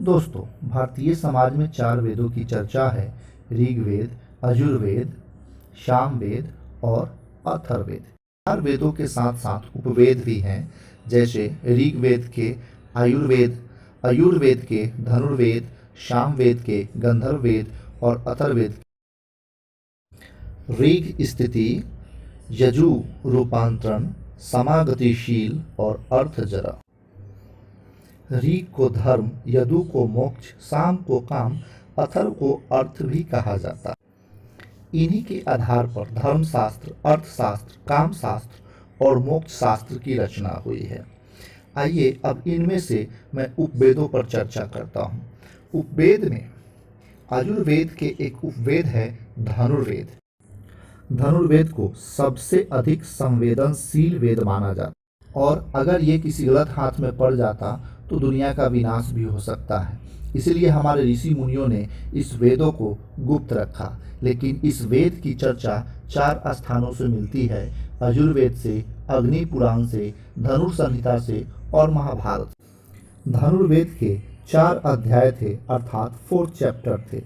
दोस्तों, भारतीय समाज में 4 वेदों की चर्चा है। ऋग्वेद, यजुर्वेद, सामवेद और अथर्ववेद। 4 वेदों के साथ साथ उपवेद भी हैं, जैसे ऋग्वेद के आयुर्वेद, यजुर्वेद के धनुर्वेद, सामवेद के गंधर्ववेद और अथर्ववेद। ऋग स्थिति, यजु रूपांतरण, समागतिशील और अर्थजरा। ऋग को धर्म, यदु को मोक्ष, साम को काम, अथर्व को अर्थ भी कहा जाता है। इन्हीं के आधार पर धर्मशास्त्र, अर्थशास्त्र, कामशास्त्र और मोक्ष शास्त्र की रचना हुई है। आइए अब इनमें से मैं उपवेदों पर चर्चा करता हूँ। उपवेद में यजुर्वेद के एक उपवेद है धनुर्वेद। धनुर्वेद को सबसे अधिक संवेदनशील वेद माना जाता है और अगर ये किसी गलत हाथ में पड़ जाता तो दुनिया का विनाश भी हो सकता है। इसलिए हमारे ऋषि मुनियों ने इस वेदों को गुप्त रखा। लेकिन इस वेद की चर्चा 4 स्थानों से मिलती है, यजुर्वेद से, अग्नि पुराण से, धनुर्संहिता से और महाभारत। धनुर्वेद के 4 अध्याय थे, अर्थात 4 चैप्टर थे।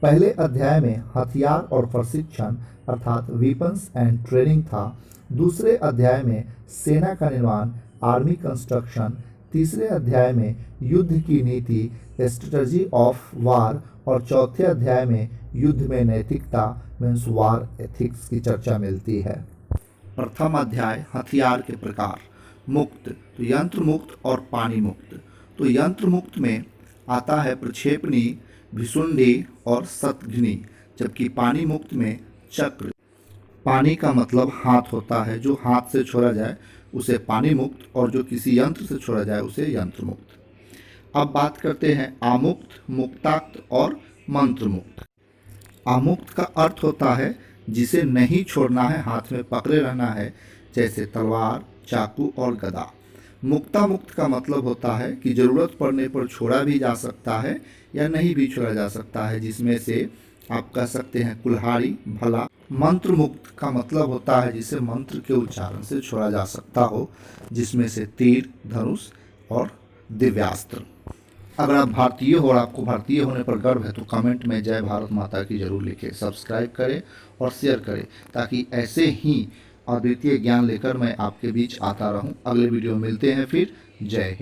पहले अध्याय में हथियार और प्रशिक्षण अर्थात वेपन्स एंड ट्रेनिंग था। दूसरे अध्याय में सेना का निर्माण, आर्मी कंस्ट्रक्शन। तीसरे अध्याय में युद्ध की नीति, स्ट्रेटजी ऑफ वार और चौथे अध्याय में युद्ध में नैतिकता मीन्स वार एथिक्स की चर्चा मिलती है। प्रथम अध्याय हथियार के प्रकार। मुक्त, तो यंत्र मुक्त और पानी मुक्त। तो यंत्र मुक्त में आता है प्रक्षेपणी, भिसुंडी और शतघ्नी, जबकि पानी मुक्त में चक्र। पानी का मतलब हाथ होता है, जो हाथ से छोड़ा जाए उसे पानी मुक्त और जो किसी यंत्र से छोड़ा जाए उसे यंत्र मुक्त। अब बात करते हैं आमुक्त, मुक्ताक्त और मंत्र मुक्त। आमुक्त का अर्थ होता है जिसे नहीं छोड़ना है, हाथ में पकड़े रहना है, जैसे तलवार, चाकू और गदा। मुक्ता मुक्त का मतलब होता है कि जरूरत पड़ने पर छोड़ा भी जा सकता है या नहीं भी छोड़ा जा सकता है, जिसमें से आप कह सकते हैं कुल्हाड़ी, भला। मंत्र मुक्त का मतलब होता है जिसे मंत्र के उच्चारण से छोड़ा जा सकता हो, जिसमें से तीर, धनुष और दिव्यास्त्र। अगर आप भारतीय हो और आपको भारतीय होने पर गर्व है तो कमेंट में जय भारत माता की जरूर लिखें, सब्सक्राइब करें और शेयर करें, ताकि ऐसे ही अद्वितीय ज्ञान लेकर मैं आपके बीच आता रहूं। अगले वीडियो में मिलते हैं फिर। जय हिंद।